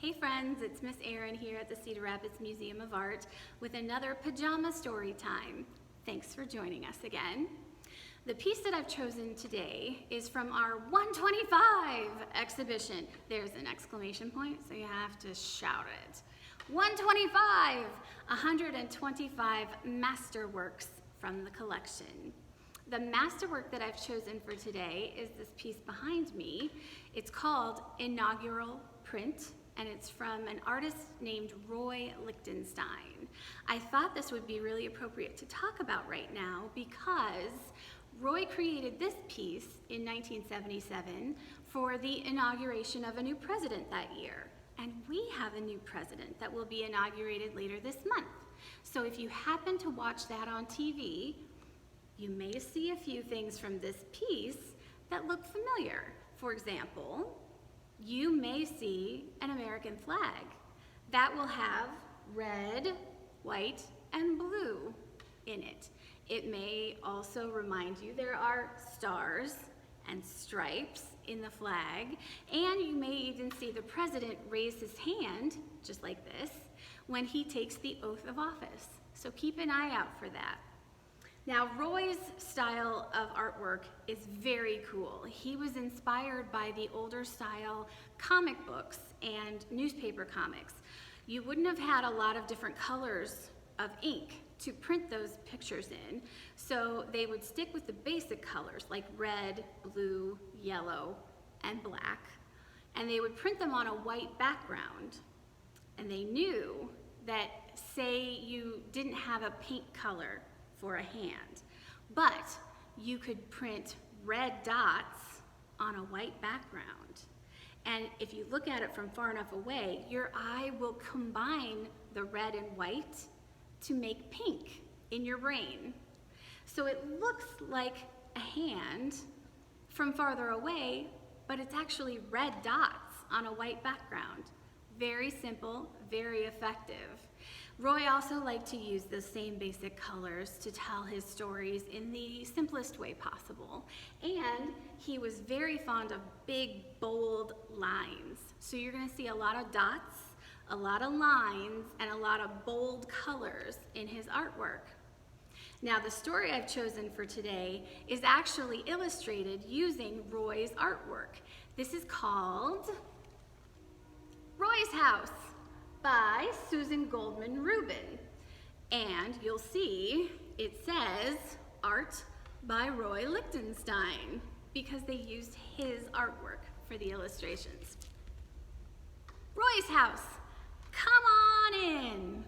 Hey friends, it's Miss Erin here at the Cedar Rapids Museum of Art with another Pajama Storytime. Thanks for joining us again. The piece that I've chosen today is from our 125 exhibition. There's an exclamation point, so you have to shout it. 125! 125 masterworks from the collection. The masterwork that I've chosen for today is this piece behind me. It's called Inaugural Print, and it's from an artist named Roy Lichtenstein. I thought this would be really appropriate to talk about right now because Roy created this piece in 1977 for the inauguration of a new president that year. And we have a new president that will be inaugurated later this month. So if you happen to watch that on TV, you may see a few things from this piece that look familiar. For example, you may see an American flag that will have red, white, and blue in it. It may also remind you there are stars and stripes in the flag, and you may even see the president raise his hand, just like this, when he takes the oath of office. So keep an eye out for that. Now, Roy's style of artwork is very cool. He was inspired by the older style comic books and newspaper comics. You wouldn't have had a lot of different colors of ink to print those pictures in, so they would stick with the basic colors like red, blue, yellow, and black, and they would print them on a white background. And they knew that, say you didn't have a paint color for a hand, but you could print red dots on a white background. And if you look at it from far enough away, your eye will combine the red and white to make pink in your brain. So it looks like a hand from farther away, but it's actually red dots on a white background. Very simple, very effective. Roy also liked to use the same basic colors to tell his stories in the simplest way possible. And he was very fond of big, bold lines. So you're gonna see a lot of dots, a lot of lines, and a lot of bold colors in his artwork. Now, the story I've chosen for today is actually illustrated using Roy's artwork. This is called Roy's House by Susan Goldman Rubin. And you'll see it says Art by Roy Lichtenstein because they used his artwork for the illustrations. Roy's House, come on in.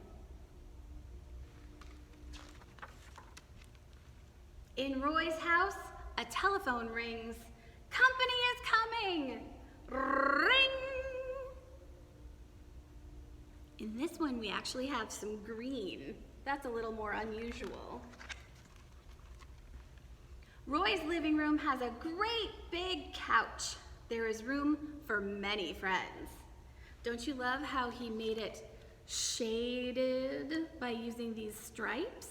In Roy's house, a telephone rings. Company is coming. Ring. In this one, we actually have some green. That's a little more unusual. Roy's living room has a great big couch. There is room for many friends. Don't you love how he made it shaded by using these stripes?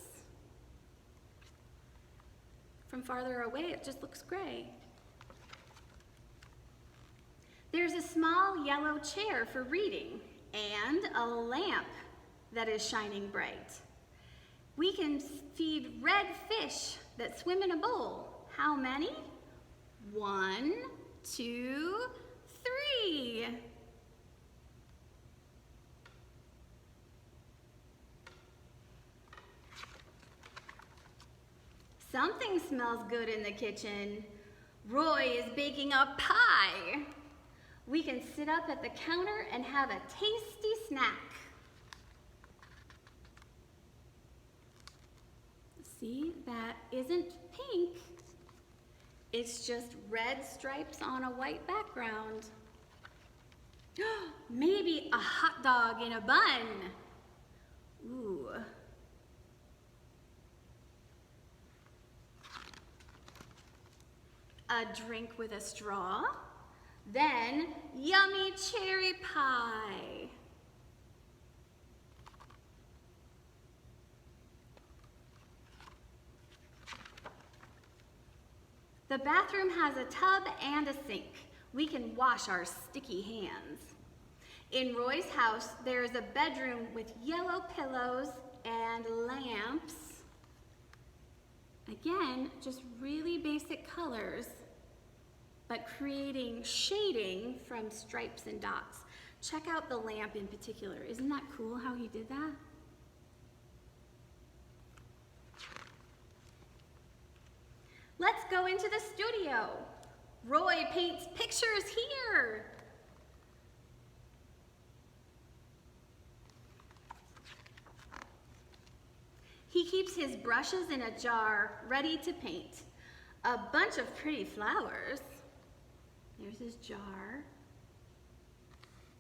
From farther away, it just looks gray. There's a small yellow chair for reading and a lamp that is shining bright. We can feed red fish that swim in a bowl. How many? 1, 2, 3. Something smells good in the kitchen. Roy is baking a pie. We can sit up at the counter and have a tasty snack. See, that isn't pink. It's just red stripes on a white background. Maybe a hot dog in a bun. Ooh. A drink with a straw. Then, yummy cherry pie. The bathroom has a tub and a sink. We can wash our sticky hands. In Roy's house, there is a bedroom with yellow pillows and lamps. Again, just really basic colors, but creating shading from stripes and dots. Check out the lamp in particular. Isn't that cool how he did that? Let's go into the studio. Roy paints pictures here. He keeps his brushes in a jar, ready to paint. A bunch of pretty flowers. There's his jar.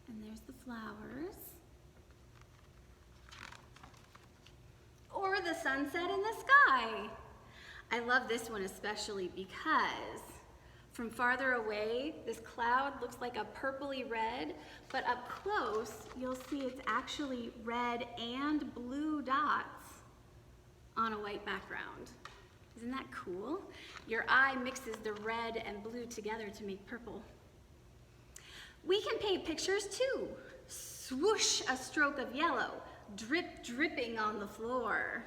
And there's the flowers. Or the sunset in the sky. I love this one especially because from farther away, this cloud looks like a purpley red, but up close, you'll see it's actually red and blue dots on a white background. Isn't that cool? Your eye mixes the red and blue together to make purple. We can paint pictures too. Swoosh, a stroke of yellow, drip, dripping on the floor.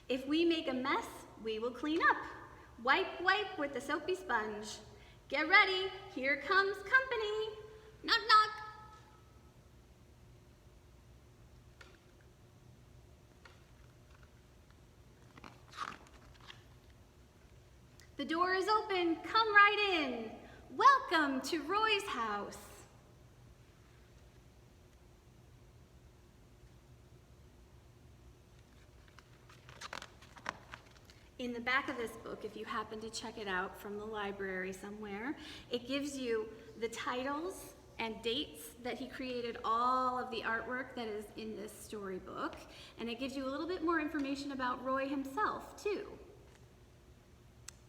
If we make a mess, we will clean up. Wipe, wipe with the soapy sponge. Get ready, here comes company. Knock, knock. The door is open, come right in. Welcome to Roy's house. In the back of this book, if you happen to check it out from the library somewhere, it gives you the titles and dates that he created all of the artwork that is in this storybook, and it gives you a little bit more information about Roy himself, too.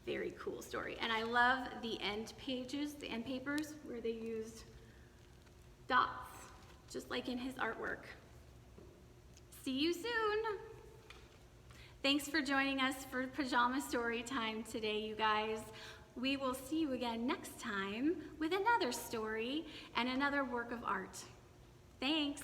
Very cool story. And I love the end pages, the end papers, where they used dots, just like in his artwork. See you soon. Thanks for joining us for Pajama Storytime today, you guys. We will see you again next time with another story and another work of art. Thanks.